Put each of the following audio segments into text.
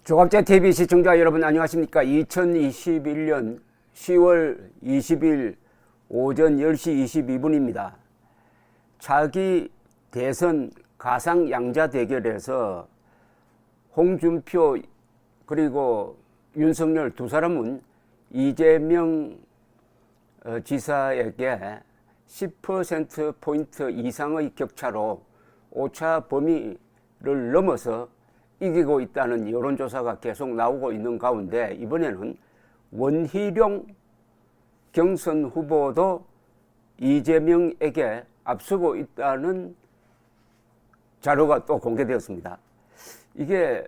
조갑제TV 시청자 여러분 안녕하십니까. 2021년 10월 20일 오전 10시 22분입니다. 차기 대선 가상 양자 대결에서 홍준표 그리고 윤석열 두 사람은 이재명 지사에게 10%포인트 이상의 격차로 오차 범위를 넘어서 이기고 있다는 여론조사가 계속 나오고 있는 가운데 이번에는 원희룡 경선 후보도 이재명에게 앞서고 있다는 자료가 또 공개되었습니다. 이게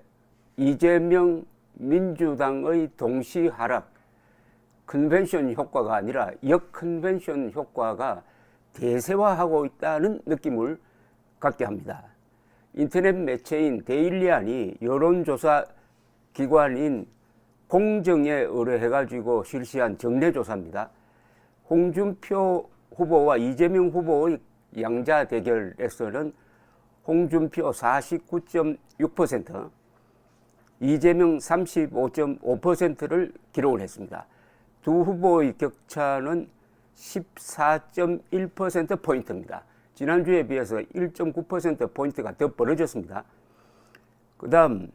이재명 민주당의 동시 하락 컨벤션 효과가 아니라 역컨벤션 효과가 대세화하고 있다는 느낌을 갖게 합니다. 인터넷 매체인 데일리안이 여론조사 기관인 공정에 의뢰해가지고 실시한 정례조사입니다. 홍준표 후보와 이재명 후보의 양자 대결에서는 홍준표 49.6%, 이재명 35.5%를 기록을 했습니다. 두 후보의 격차는 14.1%포인트입니다. 지난주에 비해서 1.9%포인트가 더 벌어졌습니다. 그 다음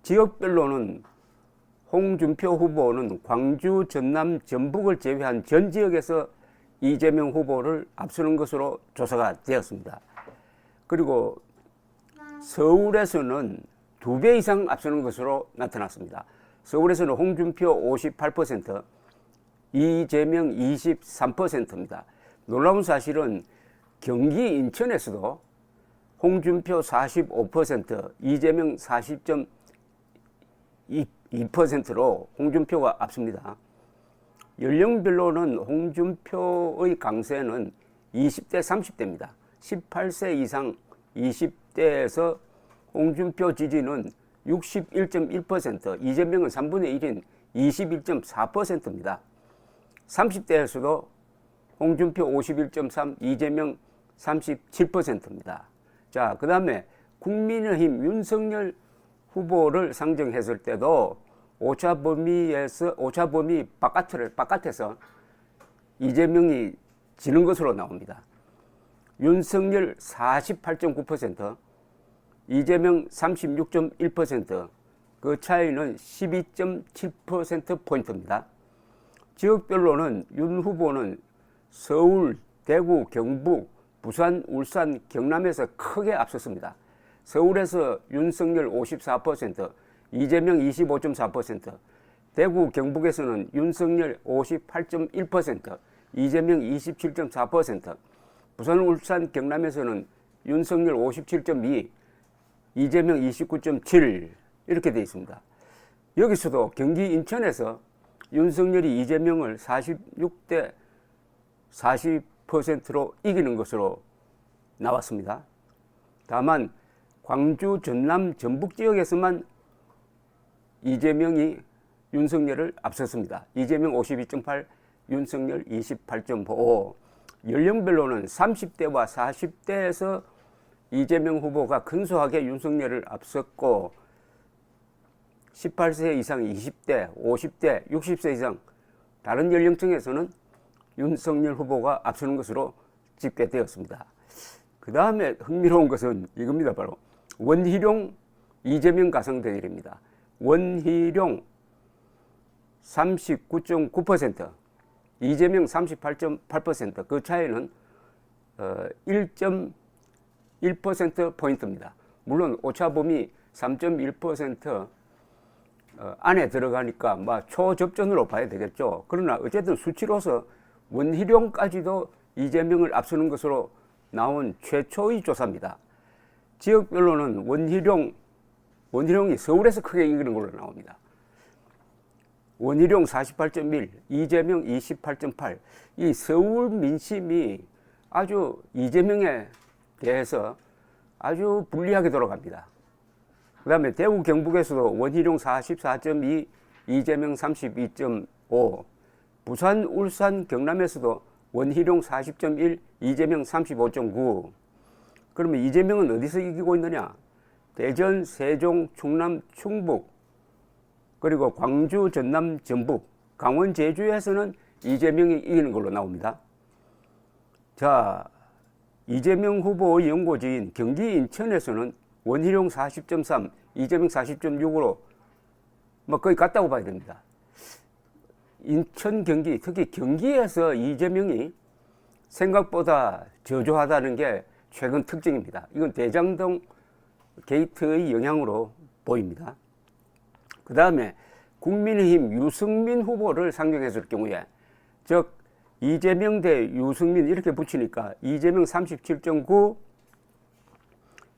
지역별로는 홍준표 후보는 광주, 전남, 전북을 제외한 전 지역에서 이재명 후보를 앞서는 것으로 조사가 되었습니다. 그리고 서울에서는 2배 이상 앞서는 것으로 나타났습니다. 서울에서는 홍준표 58%, 이재명 23%입니다. 놀라운 사실은 경기 인천에서도 홍준표 45%, 이재명 40.2%로 홍준표가 앞섭니다. 연령별로는 홍준표의 강세는 20대, 30대입니다. 18세 이상 20대에서 홍준표 지지는 61.1%, 이재명은 3분의 1인 21.4%입니다. 30대에서도 홍준표 51.3, 이재명 37%입니다. 자, 그 다음에 국민의힘 윤석열 후보를 상정했을 때도 오차 범위 바깥에서 이재명이 지는 것으로 나옵니다. 윤석열 48.9%, 이재명 36.1%, 그 차이는 12.7%포인트입니다. 지역별로는 윤 후보는 서울, 대구, 경북, 부산, 울산, 경남에서 크게 앞섰습니다. 서울에서 윤석열 54%, 이재명 25.4%, 대구, 경북에서는 윤석열 58.1%, 이재명 27.4%, 부산, 울산, 경남에서는 윤석열 57.2%, 이재명 29.7% 이렇게 되어 있습니다. 여기서도 경기 인천에서 윤석열이 이재명을 46대 40%로 이기는 것으로 나왔습니다. 다만 광주, 전남, 전북 지역에서만 이재명이 윤석열을 앞섰습니다. 이재명 52.8, 윤석열 28.5. 연령별로는 30대와 40대에서 이재명 후보가 근소하게 윤석열을 앞섰고 18세 이상 20대, 50대, 60세 이상 다른 연령층에서는 윤석열 후보가 앞서는 것으로 집계되었습니다. 그 다음에 흥미로운 것은 이겁니다. 바로 원희룡 이재명 가상 대결입니다. 원희룡 39.9%, 이재명 38.8%, 그 차이는 1.1%포인트입니다. 물론 오차범위 3.1% 안에 들어가니까 초접전으로 봐야 되겠죠. 그러나 어쨌든 수치로서 원희룡까지도 이재명을 앞서는 것으로 나온 최초의 조사입니다. 지역별로는 원희룡이 서울에서 크게 이기는 걸로 나옵니다. 원희룡 48.1, 이재명 28.8. 이 서울 민심이 아주 이재명에 대해서 아주 불리하게 돌아갑니다. 그 다음에 대구 경북에서도 원희룡 44.2, 이재명 32.5, 부산, 울산, 경남에서도 원희룡 40.1, 이재명 35.9. 그러면 이재명은 어디서 이기고 있느냐? 대전, 세종, 충남, 충북, 그리고 광주, 전남, 전북, 강원, 제주에서는 이재명이 이기는 걸로 나옵니다. 자, 이재명 후보의 연고지인 경기 인천에서는 원희룡 40.3, 이재명 40.6으로 뭐 거의 같다고 봐야 됩니다. 인천, 경기, 특히 경기에서 이재명이 생각보다 저조하다는 게 최근 특징입니다. 이건 대장동 게이트의 영향으로 보입니다. 그 다음에 국민의힘 유승민 후보를 상정했을 경우에, 즉 이재명 대 유승민 이렇게 붙이니까 이재명 37.9,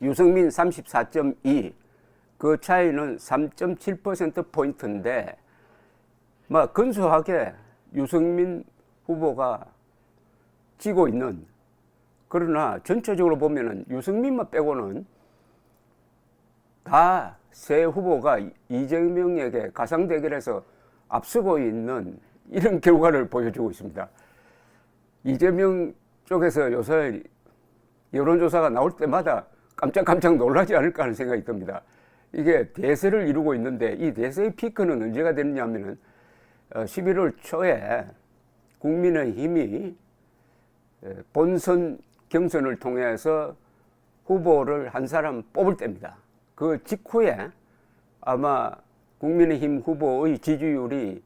유승민 34.2, 그 차이는 3.7%포인트인데 뭐 근소하게 유승민 후보가 지고 있는, 그러나 전체적으로 보면은 유승민만 빼고는 다 세 후보가 이재명에게 가상대결에서 앞서고 있는 이런 결과를 보여주고 있습니다. 이재명 쪽에서 요새 여론조사가 나올 때마다 깜짝깜짝 놀라지 않을까 하는 생각이 듭니다. 이게 대세를 이루고 있는데 이 대세의 피크는 언제가 되느냐 하면은 11월 초에 국민의힘이 본선 경선을 통해서 후보를 한 사람 뽑을 때입니다. 그 직후에 아마 국민의힘 후보의 지지율이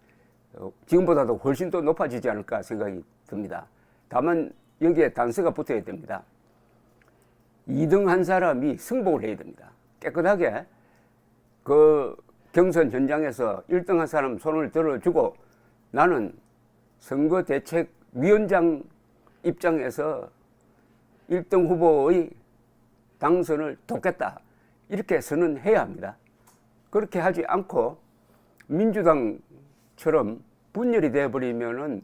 지금보다도 훨씬 더 높아지지 않을까 생각이 듭니다. 다만 여기에 단서가 붙어야 됩니다. 2등 한 사람이 승복을 해야 됩니다. 깨끗하게 그 경선 현장에서 1등 한 사람 손을 들어주고 나는 선거대책위원장 입장에서 1등 후보의 당선을 돕겠다, 이렇게 선언해야 합니다. 그렇게 하지 않고 민주당처럼 분열이 되어버리면은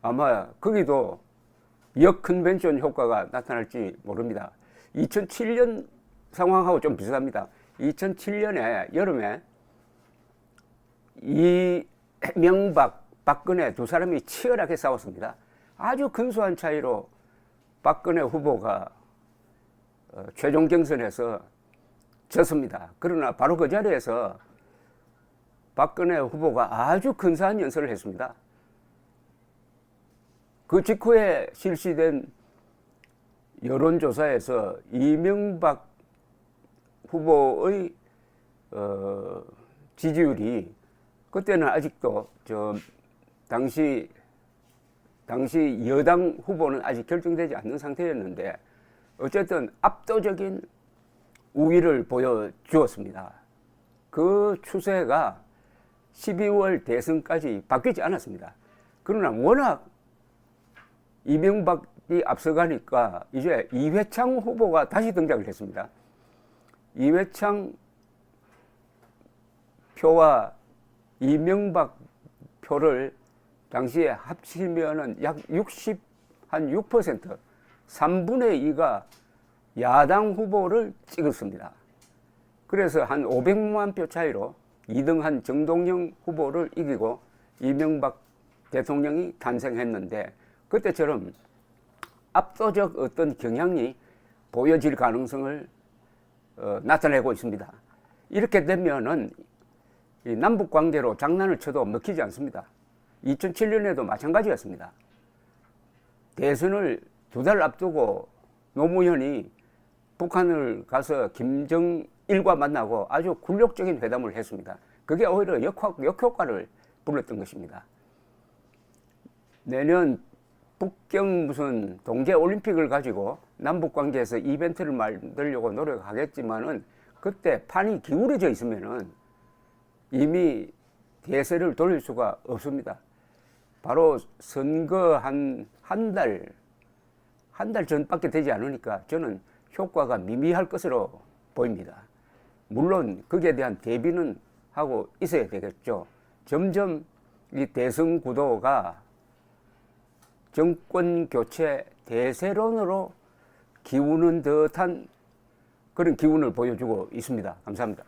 아마 거기도 역컨벤션 효과가 나타날지 모릅니다. 2007년 상황하고 좀 비슷합니다. 2007년에 여름에 이명박, 박근혜 두 사람이 치열하게 싸웠습니다. 아주 근소한 차이로 박근혜 후보가 최종 경선에서 졌습니다. 그러나 바로 그 자리에서 박근혜 후보가 아주 근사한 연설을 했습니다. 그 직후에 실시된 여론조사에서 이명박 후보의 지지율이 그때는 아직도 당시 여당 후보는 아직 결정되지 않는 상태였는데 어쨌든 압도적인 우위를 보여주었습니다. 그 추세가 12월 대선까지 바뀌지 않았습니다. 그러나 워낙 이명박이 앞서가니까 이제 이회창 후보가 다시 등장을 했습니다. 이회창 표와 이명박 표를 당시에 합치면은 약 60, 한 6%, 3분의 2가 야당 후보를 찍었습니다. 그래서 한 500만 표 차이로 2등한 정동영 후보를 이기고 이명박 대통령이 탄생했는데 그때처럼 압도적 어떤 경향이 보여질 가능성을 나타내고 있습니다. 이렇게 되면은 이 남북 관계로 장난을 쳐도 먹히지 않습니다. 2007년에도 마찬가지였습니다. 대선을 2달 앞두고 노무현이 북한을 가서 김정일과 만나고 아주 굴욕적인 회담을 했습니다. 그게 오히려 역효과를 불렀던 것입니다. 내년 북경 무슨 동계올림픽을 가지고 남북관계에서 이벤트를 만들려고 노력하겠지만은 그때 판이 기울어져 있으면은 이미 대세를 돌릴 수가 없습니다. 바로 선거 한 달 전밖에 되지 않으니까 저는 효과가 미미할 것으로 보입니다. 물론 거기에 대한 대비는 하고 있어야 되겠죠. 점점 이 대선 구도가 정권 교체 대세론으로 기우는 듯한 그런 기운을 보여주고 있습니다. 감사합니다.